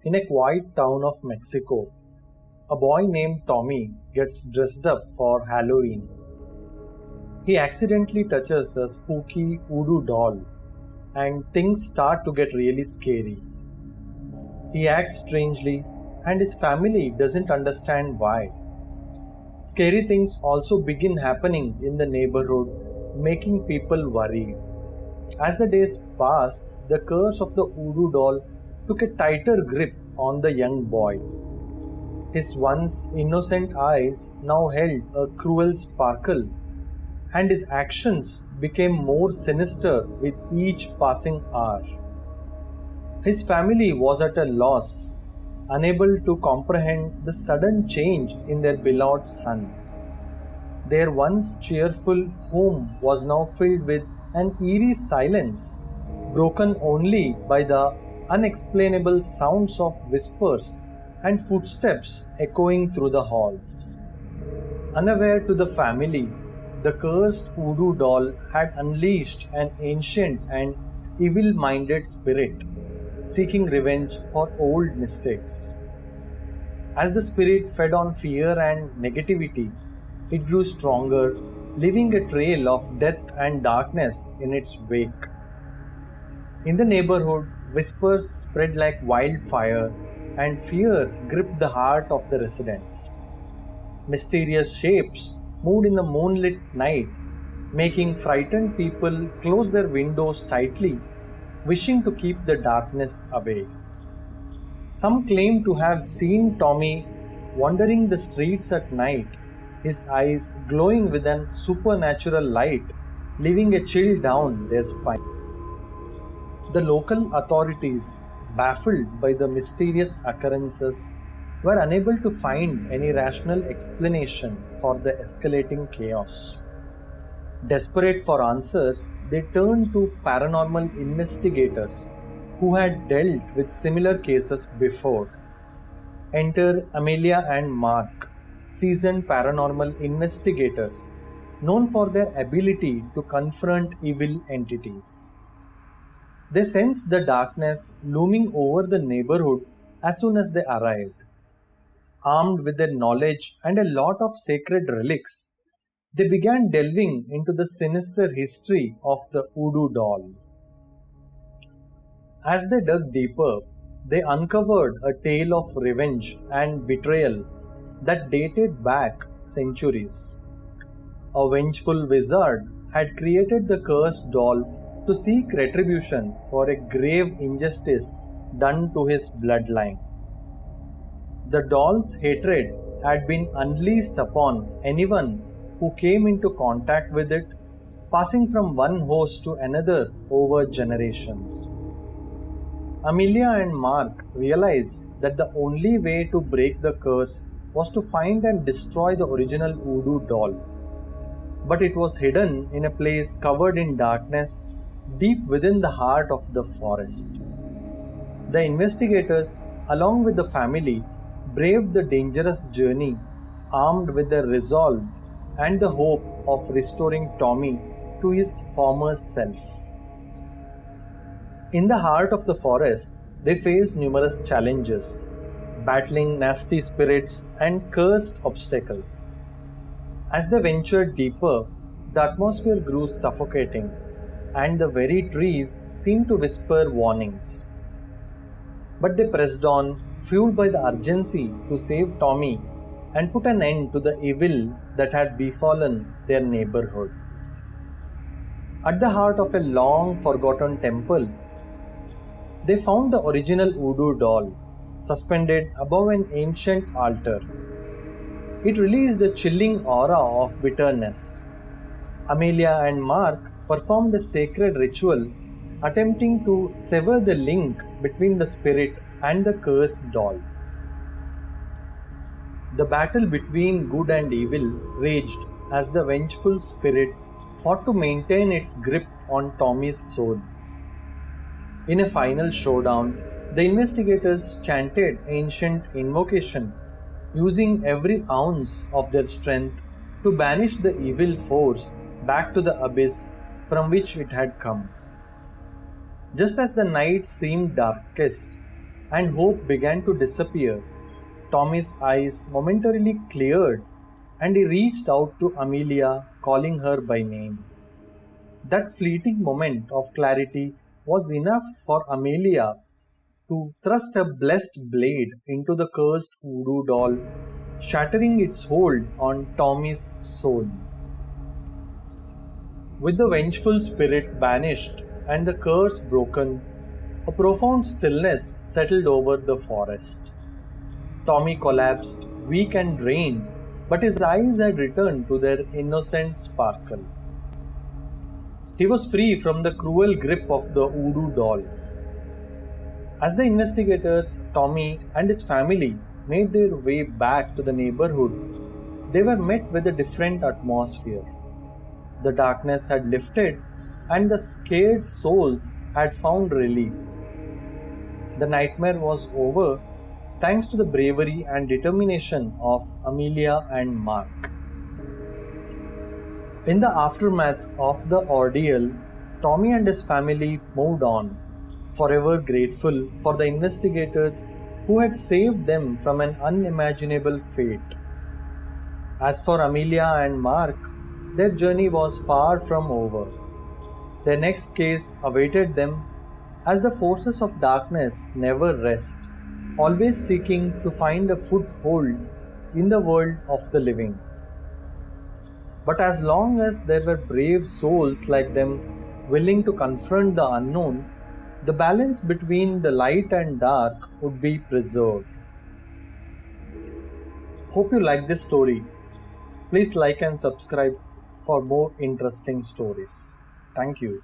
In a quiet town of Mexico, a boy named Tommy gets dressed up for Halloween. He accidentally touches a spooky voodoo doll, and things start to get really scary. He acts strangely, and his family doesn't understand why. Scary things also begin happening in the neighborhood, making people worried. As the days passed, the curse of the voodoo doll took a tighter grip on the young boy. His once innocent eyes now held a cruel sparkle, and his actions became more sinister with each passing hour. His family was at a loss, unable to comprehend the sudden change in their beloved son. Their once cheerful home was now filled with an eerie silence, broken only by the unexplainable sounds of whispers and footsteps echoing through the halls. Unaware to the family, the cursed voodoo doll had unleashed an ancient and evil-minded spirit, seeking revenge for old mistakes. As the spirit fed on fear and negativity, it grew stronger, leaving a trail of death and darkness in its wake. In the neighborhood, whispers spread like wildfire, and fear gripped the heart of the residents. Mysterious shapes moved in the moonlit night, making frightened people close their windows tightly, wishing to keep the darkness away. Some claim to have seen Tommy wandering the streets at night, his eyes glowing with an supernatural light, leaving a chill down their spine. The local authorities, baffled by the mysterious occurrences, were unable to find any rational explanation for the escalating chaos. Desperate for answers, they turned to paranormal investigators who had dealt with similar cases before. Enter Amelia and Mark, seasoned paranormal investigators known for their ability to confront evil entities. They sensed the darkness looming over the neighborhood as soon as they arrived. Armed with their knowledge and a lot of sacred relics, they began delving into the sinister history of the voodoo doll. As they dug deeper, they uncovered a tale of revenge and betrayal that dated back centuries. A vengeful wizard had created the cursed doll to seek retribution for a grave injustice done to his bloodline. The doll's hatred had been unleashed upon anyone who came into contact with it, passing from one host to another over generations. Amelia and Mark realized that the only way to break the curse was to find and destroy the original voodoo doll. But it was hidden in a place covered in darkness deep within the heart of the forest. The investigators, along with the family, braved the dangerous journey, armed with the resolve and the hope of restoring Tommy to his former self. In the heart of the forest, they faced numerous challenges, battling nasty spirits and cursed obstacles. As they ventured deeper, the atmosphere grew suffocating, and the very trees seemed to whisper warnings. But they pressed on, fueled by the urgency to save Tommy and put an end to the evil that had befallen their neighborhood. At the heart of a long forgotten temple, they found the original voodoo doll, suspended above an ancient altar. It released a chilling aura of bitterness. Amelia and Mark performed a sacred ritual, attempting to sever the link between the spirit and the cursed doll. The battle between good and evil raged as the vengeful spirit fought to maintain its grip on Tommy's soul. In a final showdown, the investigators chanted ancient invocation, using every ounce of their strength to banish the evil force back to the abyss from which it had come. Just as the night seemed darkest, and hope began to disappear, Tommy's eyes momentarily cleared and he reached out to Amelia, calling her by name. That fleeting moment of clarity was enough for Amelia to thrust a blessed blade into the cursed voodoo doll, shattering its hold on Tommy's soul. With the vengeful spirit banished and the curse broken, a profound stillness settled over the forest. Tommy collapsed, weak and drained, but his eyes had returned to their innocent sparkle. He was free from the cruel grip of the voodoo doll. As the investigators, Tommy and his family made their way back to the neighborhood, they were met with a different atmosphere. The darkness had lifted and the scared souls had found relief. The nightmare was over thanks to the bravery and determination of Amelia and Mark. In the aftermath of the ordeal, Tommy and his family moved on, forever grateful for the investigators who had saved them from an unimaginable fate. As for Amelia and Mark, their journey was far from over. Their next case awaited them, as the forces of darkness never rest, always seeking to find a foothold in the world of the living. But as long as there were brave souls like them willing to confront the unknown, the balance between the light and dark would be preserved. Hope you like this story. Please like and subscribe for more interesting stories. Thank you.